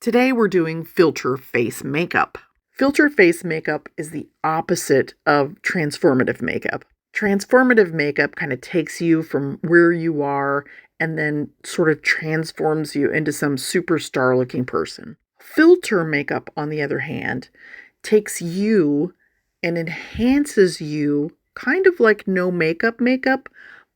Today we're doing filter face makeup. Filter face makeup is the opposite of transformative makeup. Transformative makeup kind of takes you from where you are and then sort of transforms you into some superstar looking person. Filter makeup, on the other hand, takes you and enhances you kind of like no makeup,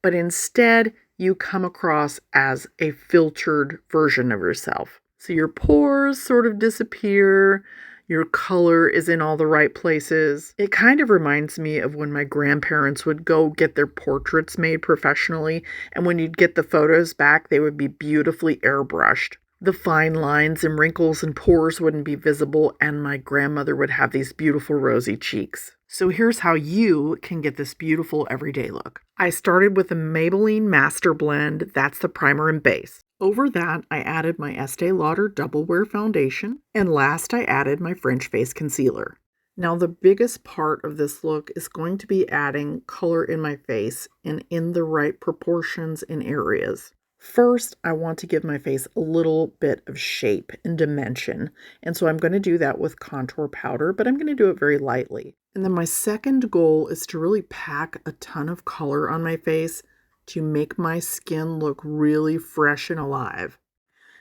but instead you come across as a filtered version of yourself. So your pores sort of disappear. Your color is in all the right places. It kind of reminds me of when my grandparents would go get their portraits made professionally, and when you'd get the photos back, they would be beautifully airbrushed. The fine lines and wrinkles and pores wouldn't be visible, and my grandmother would have these beautiful rosy cheeks. So here's how you can get this beautiful everyday look. I started with a Maybelline Master Blend. That's the primer and base. Over that, I added my Estee Lauder Double Wear Foundation, and last I added my French Face Concealer. Now the biggest part of this look is going to be adding color in my face and in the right proportions and areas. First, I want to give my face a little bit of shape and dimension, and so I'm going to do that with contour powder, but I'm going to do it very lightly. And then my second goal is to really pack a ton of color on my face to make my skin look really fresh and alive.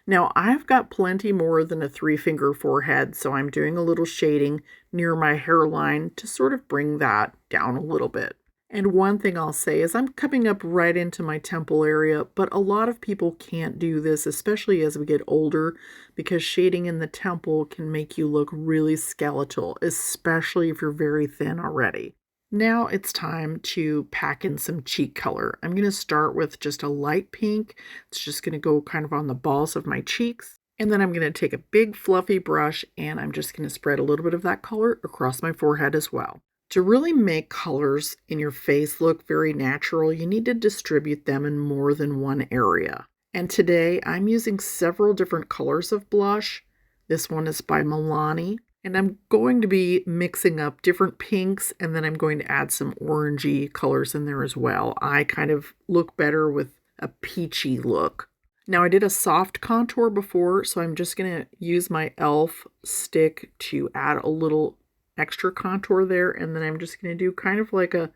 Now, I've got plenty more than a 3-finger forehead, so I'm doing a little shading near my hairline to sort of bring that down a little bit. And one thing I'll say is I'm coming up right into my temple area, but a lot of people can't do this, especially as we get older, because shading in the temple can make you look really skeletal, especially if you're very thin already. Now it's time to pack in some cheek color. I'm going to start with just a light pink. It's just going to go kind of on the balls of my cheeks. And then I'm going to take a big fluffy brush and I'm just going to spread a little bit of that color across my forehead as well. To really make colors in your face look very natural, you need to distribute them in more than one area. And today I'm using several different colors of blush. This one is by Milani. And I'm going to be mixing up different pinks, and then I'm going to add some orangey colors in there as well. I kind of look better with a peachy look. Now, I did a soft contour before, so I'm just going to use my e.l.f. stick to add a little extra contour there, and then I'm just going to do kind of like a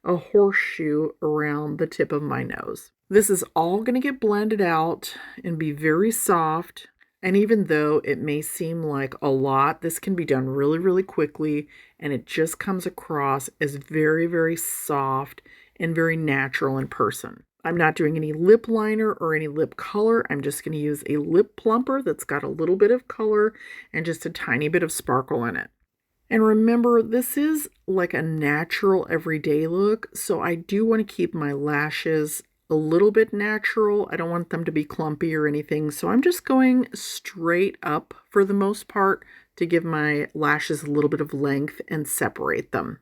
horseshoe around the tip of my nose. This is all going to get blended out and be very soft. And even though it may seem like a lot, this can be done really, really quickly, and it just comes across as very, very soft and very natural in person. I'm not doing any lip liner or any lip color. I'm just going to use a lip plumper that's got a little bit of color and just a tiny bit of sparkle in it. And remember, this is like a natural everyday look, so I do want to keep my lashes a little bit natural. I don't want them to be clumpy or anything, so I'm just going straight up for the most part to give my lashes a little bit of length and separate them.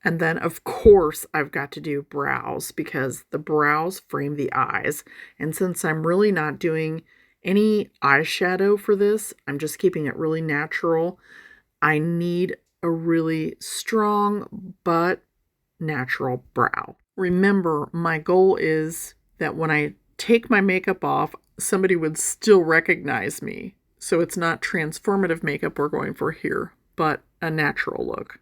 And then, of course, I've got to do brows because the brows frame the eyes. And since I'm really not doing any eyeshadow for this, I'm just keeping it really natural. I need a really strong but natural brow. Remember, my goal is that when I take my makeup off, somebody would still recognize me. So it's not transformative makeup we're going for here, but a natural look.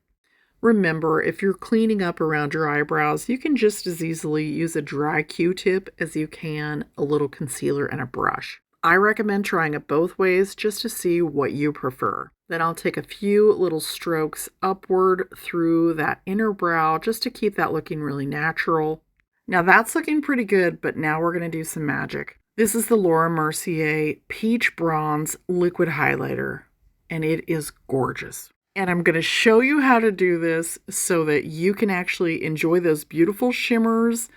Remember, if you're cleaning up around your eyebrows, you can just as easily use a dry Q-tip as you can a little concealer and a brush. I recommend trying it both ways just to see what you prefer. Then I'll take a few little strokes upward through that inner brow just to keep that looking really natural. Now that's looking pretty good, but now we're going to do some magic. This is the Laura Mercier Peach Bronze Liquid Highlighter, and it is gorgeous. And I'm going to show you how to do this so that you can actually enjoy those beautiful shimmers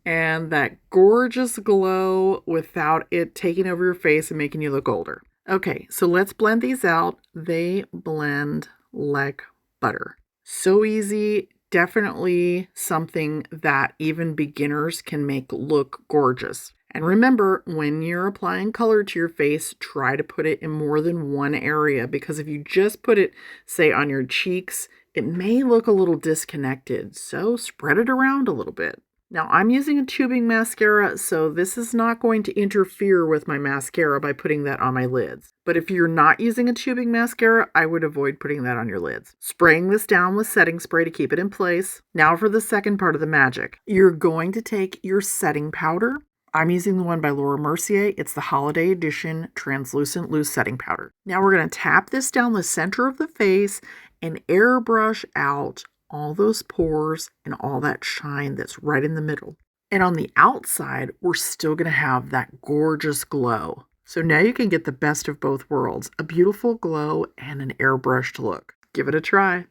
and that gorgeous glow without it taking over your face and making you look older. Okay, so let's blend these out. They blend like butter. So easy, definitely something that even beginners can make look gorgeous. And remember, when you're applying color to your face, try to put it in more than one area, because if you just put it, say, on your cheeks, it may look a little disconnected. So spread it around a little bit. Now I'm using a tubing mascara, so this is not going to interfere with my mascara by putting that on my lids. But if you're not using a tubing mascara, I would avoid putting that on your lids. Spraying this down with setting spray to keep it in place. Now for the second part of the magic. You're going to take your setting powder. I'm using the one by Laura Mercier. It's the Holiday Edition Translucent Loose Setting Powder. Now we're going to tap this down the center of the face and airbrush out all those pores and all that shine that's right in the middle. And on the outside, we're still going to have that gorgeous glow. So now you can get the best of both worlds, a beautiful glow and an airbrushed look. Give it a try.